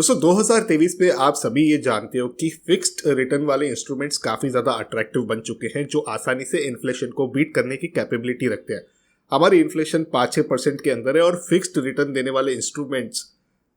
दोस्तों 2023 पे आप सभी ये जानते हो कि फिक्स्ड रिटर्न वाले इंस्ट्रूमेंट्स काफ़ी ज़्यादा अट्रैक्टिव बन चुके हैं जो आसानी से इन्फ्लेशन को बीट करने की कैपेबिलिटी रखते हैं। हमारी इन्फ्लेशन 5-6% के अंदर है और फिक्स्ड रिटर्न देने वाले इंस्ट्रूमेंट्स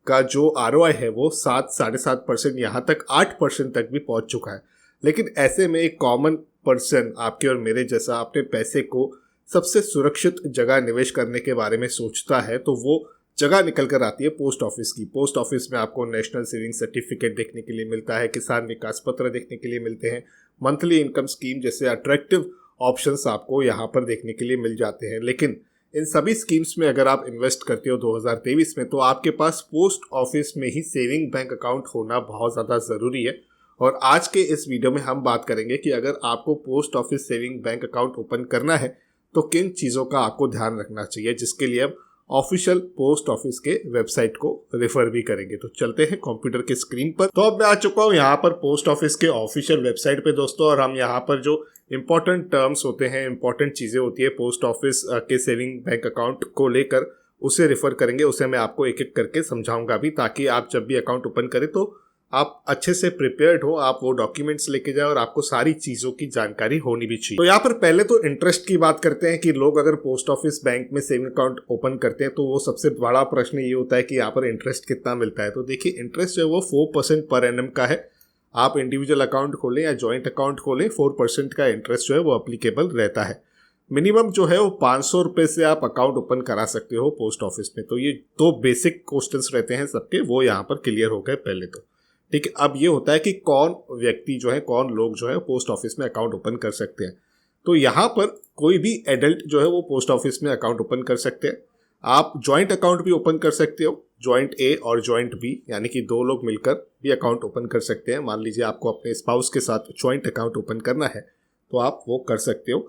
का जो ROI है वो 7-7.5%, यहाँ तक 8% तक भी पहुंच चुका है। लेकिन ऐसे में एक कॉमन पर्सन आपके और मेरे जैसा अपने पैसे को सबसे सुरक्षित जगह निवेश करने के बारे में सोचता है तो वो जगह निकल कर आती है पोस्ट ऑफिस की। पोस्ट ऑफिस में आपको नेशनल सेविंग सर्टिफिकेट देखने के लिए मिलता है, किसान विकास पत्र देखने के लिए मिलते हैं, मंथली इनकम स्कीम जैसे अट्रैक्टिव ऑप्शंस आपको यहाँ पर देखने के लिए मिल जाते हैं। लेकिन इन सभी स्कीम्स में अगर आप इन्वेस्ट करते हो 2023 में तो आपके पास पोस्ट ऑफिस में ही सेविंग बैंक अकाउंट होना बहुत ज़्यादा ज़रूरी है। और आज के इस वीडियो में हम बात करेंगे कि अगर आपको post office saving bank account open करना है तो किन चीज़ों का आपको ध्यान रखना चाहिए, जिसके लिए अब ऑफिशियल पोस्ट ऑफिस के वेबसाइट को रेफर भी करेंगे। तो चलते हैं कंप्यूटर के स्क्रीन पर। तो अब मैं आ चुका हूँ यहाँ पर पोस्ट ऑफिस के ऑफिशियल वेबसाइट पे दोस्तों, और हम यहाँ पर जो इंपॉर्टेंट टर्म्स होते हैं, इंपॉर्टेंट चीज़ें होती है पोस्ट ऑफिस के सेविंग बैंक अकाउंट को लेकर, उसे रेफर करेंगे। उसे मैं आपको एक एक करके समझाऊंगा भी, ताकि आप जब भी अकाउंट ओपन करें तो आप अच्छे से प्रिपेयर्ड हो, आप वो डॉक्यूमेंट्स लेके जाए और आपको सारी चीज़ों की जानकारी होनी भी चाहिए। तो यहाँ पर पहले तो इंटरेस्ट की बात करते हैं कि लोग अगर पोस्ट ऑफिस बैंक में सेविंग अकाउंट ओपन करते हैं तो वो सबसे बड़ा प्रश्न ये होता है कि यहाँ पर इंटरेस्ट कितना मिलता है। तो देखिए, इंटरेस्ट जो है वो 4% पर एनम का है। आप इंडिविजुअल अकाउंट खोलें या जॉइंट अकाउंट खोलें, 4% का इंटरेस्ट जो है वो अप्लीकेबल रहता है। मिनिमम जो है वो 500 रुपये से आप अकाउंट ओपन करा सकते हो पोस्ट ऑफिस में। तो ये दो बेसिक क्वेश्चंस रहते हैं सबके, वो यहाँ पर क्लियर हो गए पहले तो। ठीक है, अब ये होता है कि कौन व्यक्ति जो है, कौन लोग जो है पोस्ट ऑफिस में अकाउंट ओपन कर सकते हैं। तो यहाँ पर कोई भी एडल्ट जो है वो पोस्ट ऑफिस में अकाउंट ओपन कर सकते हैं। आप जॉइंट अकाउंट भी ओपन कर सकते हो, जॉइंट ए और जॉइंट बी, यानी कि दो लोग मिलकर भी अकाउंट ओपन कर सकते हैं। मान लीजिए आपको अपने स्पाउस के साथ जॉइंट अकाउंट ओपन करना है तो आप वो कर सकते हो।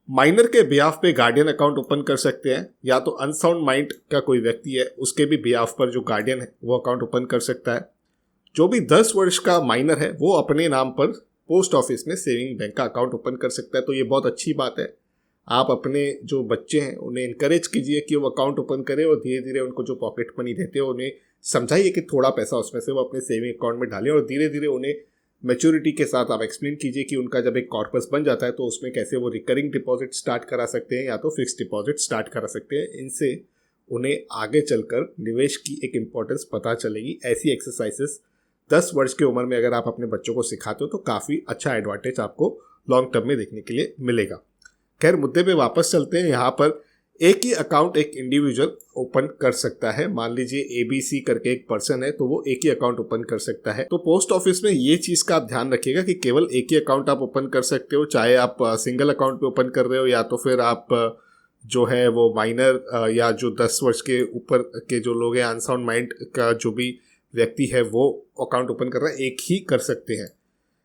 माइनर के बिहाफ पे गार्डियन अकाउंट ओपन कर सकते हैं, या तो अनसाउंड माइंड का कोई व्यक्ति है उसके भी बिहाफ पर जो गार्डियन है वो अकाउंट ओपन कर सकता है। जो भी 10 वर्ष का माइनर है वो अपने नाम पर पोस्ट ऑफिस में सेविंग बैंक का अकाउंट ओपन कर सकता है। तो ये बहुत अच्छी बात है। आप अपने जो बच्चे हैं उन्हें इनकरेज कीजिए कि वो अकाउंट ओपन करें, और धीरे धीरे उनको जो पॉकेट मनी देते हैं उन्हें समझाइए कि थोड़ा पैसा उसमें से वो अपने सेविंग अकाउंट में डालें, और धीरे धीरे उन्हें मैच्योरिटी के साथ आप एक्सप्लेन कीजिए कि उनका जब एक कॉर्पस बन जाता है तो उसमें कैसे वो रिकरिंग डिपॉजिट स्टार्ट करा सकते हैं या तो फिक्स डिपॉजिट स्टार्ट करा सकते हैं। इनसे उन्हें आगे चलकर निवेश की एक इम्पोर्टेंस पता चलेगी। ऐसी एक्सरसाइजेस 10 वर्ष की उम्र में अगर आप अपने बच्चों को सिखाते हो तो काफ़ी अच्छा एडवांटेज आपको लॉन्ग टर्म में देखने के लिए मिलेगा। खैर, मुद्दे पे वापस चलते हैं। यहाँ पर एक ही अकाउंट एक इंडिविजुअल ओपन कर सकता है। मान लीजिए ABC करके एक पर्सन है तो वो एक ही अकाउंट ओपन कर सकता है। तो पोस्ट ऑफिस में ये चीज़ का आप ध्यान रखिएगा कि केवल एक ही अकाउंट आप ओपन कर सकते हो, चाहे आप सिंगल अकाउंट पे ओपन कर रहे हो या तो फिर आप जो है वो माइनर या जो 10 वर्ष के ऊपर के जो लोग हैं, अनसाउंड माइंड का जो भी व्यक्ति है वो अकाउंट ओपन कर रहा है, एक ही कर सकते हैं।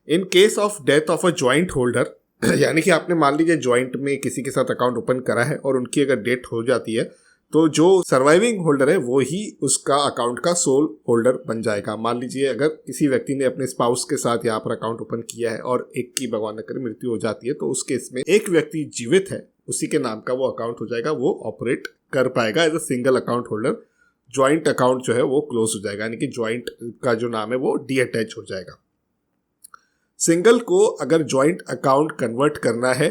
In case of death of a joint holder, यानी कि आपने मान लीजिए जॉइंट में किसी के साथ अकाउंट ओपन करा है और उनकी अगर डेथ हो जाती है तो जो सर्वाइविंग होल्डर है वो ही उसका अकाउंट का सोल होल्डर बन जाएगा। मान लीजिए अगर किसी व्यक्ति ने अपने स्पाउस के साथ यहाँ पर अकाउंट ओपन किया है और एक की भगवान न करे मृत्यु हो जाती है तो उस केस में एक व्यक्ति जीवित है, उसी के नाम का वो अकाउंट हो जाएगा, वो ऑपरेट कर पाएगा as a single account holder. Joint account जो है वो क्लोज हो जाएगा, यानी कि ज्वाइंट का जो नाम है वो डीअटैच हो जाएगा। सिंगल को अगर ज्वाइंट अकाउंट कन्वर्ट करना है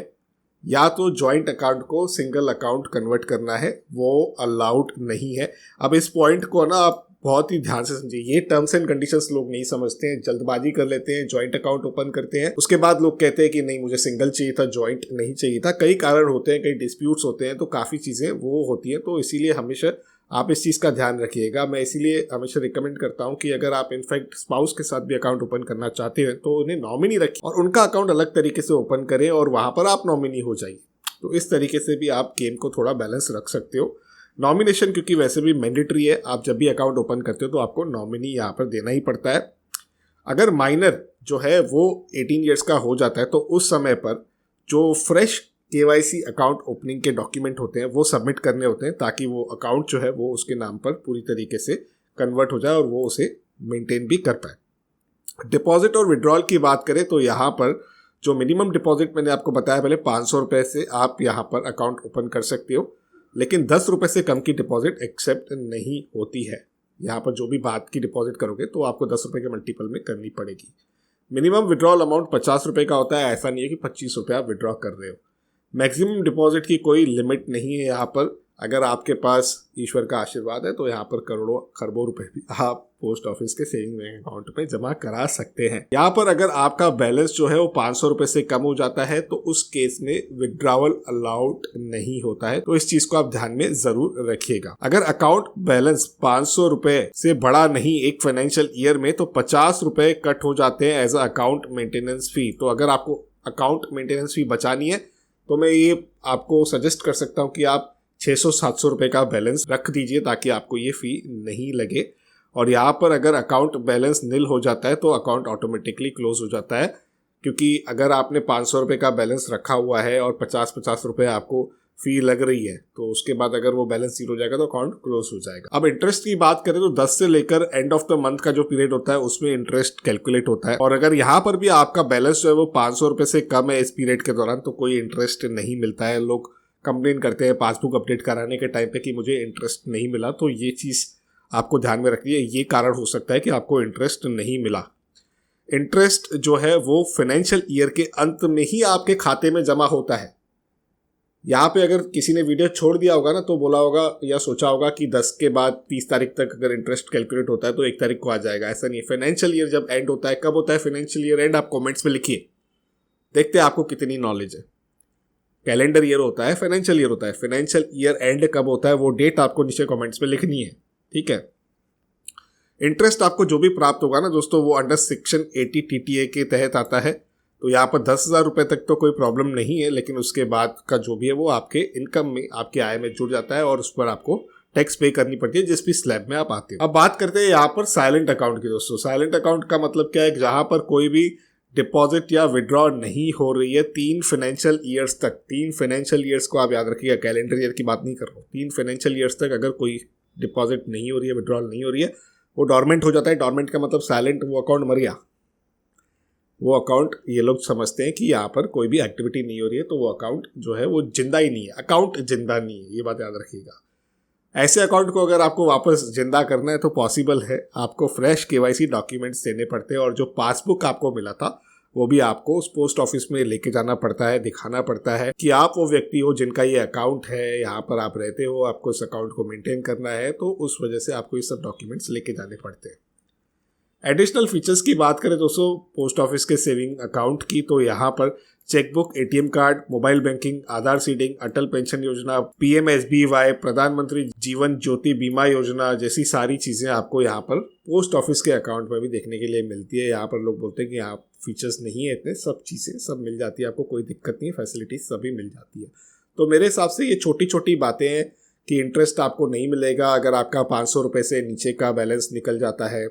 या तो ज्वाइंट अकाउंट को सिंगल अकाउंट कन्वर्ट करना है, वो अलाउड नहीं है। अब इस पॉइंट को ना आप बहुत ही ध्यान से समझिए। ये टर्म्स एंड कंडीशंस लोग नहीं समझते हैं, जल्दबाजी कर लेते हैं, ज्वाइंट अकाउंट ओपन करते हैं, उसके बाद लोग कहते हैं कि नहीं मुझे सिंगल चाहिए था, ज्वाइंट नहीं चाहिए था। कई कारण होते हैं, कई डिस्प्यूट्स होते हैं, तो काफ़ी चीज़ें वो होती हैं। तो इसीलिए हमेशा आप इस चीज़ का ध्यान रखिएगा। मैं इसीलिए हमेशा रिकमेंड करता हूं कि अगर आप इनफैक्ट स्पाउस के साथ भी अकाउंट ओपन करना चाहते हैं तो उन्हें नॉमिनी रखें और उनका अकाउंट अलग तरीके से ओपन करें और वहां पर आप नॉमिनी हो जाइए। तो इस तरीके से भी आप गेम को थोड़ा बैलेंस रख सकते हो। नॉमिनेशन क्योंकि वैसे भी मैंडेटरी है, आप जब भी अकाउंट ओपन करते हो तो आपको नॉमिनी यहाँ पर देना ही पड़ता है। अगर माइनर जो है वो 18 ईयर्स का हो जाता है तो उस समय पर जो फ्रेश KYC अकाउंट ओपनिंग के डॉक्यूमेंट होते हैं वो सबमिट करने होते हैं, ताकि वो अकाउंट जो है वो उसके नाम पर पूरी तरीके से कन्वर्ट हो जाए और वो उसे मेंटेन भी कर पाए। डिपॉजिट और विड्रॉल की बात करें तो यहाँ पर जो मिनिमम डिपॉजिट मैंने आपको बताया पहले 500 रुपये से आप यहाँ पर अकाउंट ओपन कर सकते हो, लेकिन 10 रुपये से कम की डिपॉजिट एक्सेप्ट नहीं होती है। यहाँ पर जो भी बात की डिपॉजिट करोगे तो आपको 10 रुपये के मल्टीपल में करनी पड़ेगी। मिनिमम विड्रॉल अमाउंट 50 रुपये का होता है, ऐसा नहीं है कि 25 रुपये आप विड्रॉ कर रहे हो। मैक्सिमम डिपॉजिट की कोई लिमिट नहीं है यहाँ पर। अगर आपके पास ईश्वर का आशीर्वाद है तो यहाँ पर करोड़ों खरबों रुपए भी आप पोस्ट ऑफिस के सेविंग बैंक अकाउंट में जमा करा सकते हैं। यहाँ पर अगर आपका बैलेंस जो है वो 500 रुपए से कम हो जाता है तो उस केस में विड्रॉवल अलाउड नहीं होता है, तो इस चीज को आप ध्यान में जरूर रखिएगा। अगर अकाउंट बैलेंस 500 रुपए से बड़ा नहीं एक फाइनेंशियल ईयर में तो 50 रुपए कट हो जाते हैं एज अ अकाउंट मेंटेनेंस फी। तो अगर आपको अकाउंट मेंटेनेंस फी बचानी है तो मैं ये आपको सजेस्ट कर सकता हूँ कि आप 600-700 रुपए का बैलेंस रख दीजिए ताकि आपको ये फी नहीं लगे। और यहाँ पर अगर अकाउंट बैलेंस निल हो जाता है तो अकाउंट ऑटोमेटिकली क्लोज हो जाता है, क्योंकि अगर आपने 500 रुपए का बैलेंस रखा हुआ है और 50-50 रुपए आपको फी लग रही है तो उसके बाद अगर वो बैलेंस जीरो हो जाएगा तो अकाउंट क्लोज हो जाएगा। अब इंटरेस्ट की बात करें तो 10 से लेकर एंड ऑफ द मंथ का जो पीरियड होता है उसमें इंटरेस्ट कैलकुलेट होता है, और अगर यहाँ पर भी आपका बैलेंस जो है वो 500 रुपए से कम है इस पीरियड के दौरान तो कोई इंटरेस्ट नहीं मिलता है। लोग कंप्लेन करते हैं पासबुक अपडेट कराने के टाइम पे कि मुझे इंटरेस्ट नहीं मिला, तो ये चीज़ आपको ध्यान में रखिए। ये कारण हो सकता है कि आपको इंटरेस्ट नहीं मिला। इंटरेस्ट जो है वो फाइनेंशियल ईयर के अंत में ही आपके खाते में जमा होता है। यहाँ पे अगर किसी ने वीडियो छोड़ दिया होगा ना तो बोला होगा या सोचा होगा कि 10 के बाद 30 तारीख तक अगर इंटरेस्ट कैलकुलेट होता है तो 1 तारीख को आ जाएगा। ऐसा नहीं है। फाइनेंशियल ईयर जब एंड होता है, कब होता है फाइनेंशियल ईयर एंड, आप कॉमेंट्स में लिखिए, देखते हैं आपको कितनी नॉलेज है। कैलेंडर ईयर होता है, फाइनेंशियल ईयर होता है। फाइनेंशियल ईयर एंड कब होता है वो डेट आपको नीचे कमेंट्स में लिखनी है, ठीक है। इंटरेस्ट आपको जो भी प्राप्त होगा ना दोस्तों वो अंडर सेक्शन 80 TTA के तहत आता है। तो यहाँ पर 10,000 रुपये तक तो कोई प्रॉब्लम नहीं है, लेकिन उसके बाद का जो भी है वो आपके इनकम में, आपके आय में जुड़ जाता है और उस पर आपको टैक्स पे करनी पड़ती है जिस भी स्लैब में आप आते हो। अब बात करते हैं यहाँ पर साइलेंट अकाउंट की दोस्तों। साइलेंट अकाउंट का मतलब क्या है, जहाँ पर कोई भी डिपॉजिट या विड्रॉ नहीं हो रही है 3 फाइनेंशियल ईयर्स तक। 3 फाइनेंशियल ईयर्स को आप याद रखिएगा, कैलेंडर ईयर की बात नहीं कर रहा हूँ। 3 फाइनेंशियल ईयर्स तक अगर कोई डिपॉजिट नहीं हो रही है, विड्रॉल नहीं हो रही है, वो डॉर्मेंट हो जाता है। डॉर्मेंट का मतलब साइलेंट, वो अकाउंट मर गया। वो अकाउंट ये लोग समझते हैं कि यहाँ पर कोई भी एक्टिविटी नहीं हो रही है तो वो अकाउंट जो है वो जिंदा ही नहीं है। अकाउंट जिंदा नहीं है, ये बात याद रखिएगा। ऐसे अकाउंट को अगर आपको वापस जिंदा करना है तो पॉसिबल है। आपको फ्रेश KYC डॉक्यूमेंट्स देने पड़ते हैं और जो पासबुक आपको मिला था वो भी आपको उस पोस्ट ऑफिस में लेके जाना पड़ता है, दिखाना पड़ता है कि आप वो व्यक्ति हो जिनका ये अकाउंट है, यहाँ पर आप रहते हो, आपको इस अकाउंट को मेंटेन करना है, तो उस वजह से आपको ये सब डॉक्यूमेंट्स लेके जाने पड़ते हैं। एडिशनल फीचर्स की बात करें दोस्तों पोस्ट ऑफिस के सेविंग अकाउंट की, तो यहाँ पर chequebook, ATM card, mobile banking, Aadhaar seeding, Atal pension Yojana, PMSBY, प्रधानमंत्री जीवन ज्योति बीमा योजना जैसी सारी चीज़ें आपको यहाँ पर पोस्ट ऑफिस के अकाउंट में भी देखने के लिए मिलती है। यहाँ पर लोग बोलते हैं कि यहाँ फीचर्स नहीं है इतने, सब चीज़ें सब मिल जाती है आपको, कोई दिक्कत नहीं है, फैसिलिटीज सभी मिल जाती है। तो मेरे हिसाब से ये छोटी छोटी बातें हैं कि इंटरेस्ट आपको नहीं मिलेगा अगर आपका 500 रुपये से नीचे का बैलेंस निकल जाता है।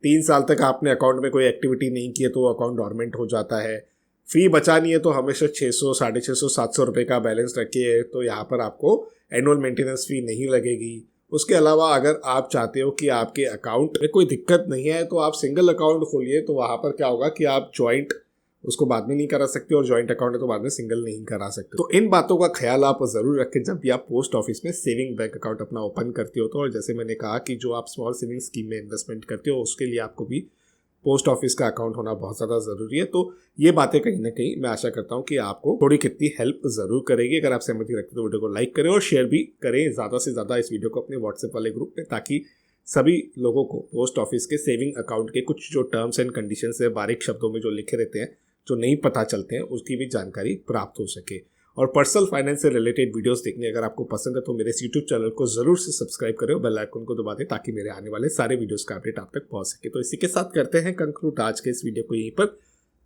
3 साल तक आपने अकाउंट में कोई एक्टिविटी नहीं की है तो अकाउंट डॉर्मेंट हो जाता है। फ़ी बचानी है तो हमेशा 600, 650, 700 रुपये का बैलेंस रखिए, तो यहाँ पर आपको एनुअल मेंटेनेंस फ़ी नहीं लगेगी। उसके अलावा अगर आप चाहते हो कि आपके अकाउंट में कोई दिक्कत नहीं है तो आप सिंगल अकाउंट खोलिए, तो वहाँ पर क्या होगा कि आप जॉइंट उसको बाद में नहीं करा सकते और जॉइंट अकाउंट है तो बाद में सिंगल नहीं करा सकते। तो इन बातों का ख्याल आप ज़रूर रखें जब भी आप पोस्ट ऑफिस में सेविंग बैंक अकाउंट अपना ओपन करते हो। तो और जैसे मैंने कहा कि जो आप स्मॉल सेविंग स्कीम में इन्वेस्टमेंट करते हो उसके लिए आपको भी पोस्ट ऑफिस का अकाउंट होना बहुत ज़्यादा ज़रूरी है। तो ये बातें कहीं ना कहीं मैं आशा करता हूँ कि आपको थोड़ी कितनी हेल्प ज़रूर करेगी। अगर आप सहमति रखते तो वीडियो को लाइक करें और शेयर भी करें ज़्यादा से ज़्यादा इस वीडियो को अपने व्हाट्सएप वाले ग्रुप में, ताकि सभी लोगों को पोस्ट ऑफिस के सेविंग अकाउंट के कुछ जो टर्म्स एंड कंडीशंस है बारीक शब्दों में जो लिखे रहते हैं, जो नहीं पता चलते हैं, उसकी भी जानकारी प्राप्त हो सके। और पर्सनल फाइनेंस से रिलेटेड वीडियोस देखने अगर आपको पसंद है तो मेरे यूट्यूब चैनल को जरूर से सब्सक्राइब करें और बेल आइकन को दबा दें ताकि मेरे आने वाले सारे वीडियोस का अपडेट आप तक पहुंच सके। तो इसी के साथ करते हैं कंक्लूड आज के इस वीडियो को यहीं पर।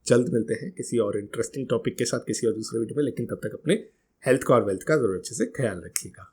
जल्द मिलते हैं किसी और इंटरेस्टिंग टॉपिक के साथ किसी और दूसरे वीडियो में, लेकिन तब तक अपने हेल्थ का और वेल्थ का जरूर अच्छे से ख्याल रखिएगा।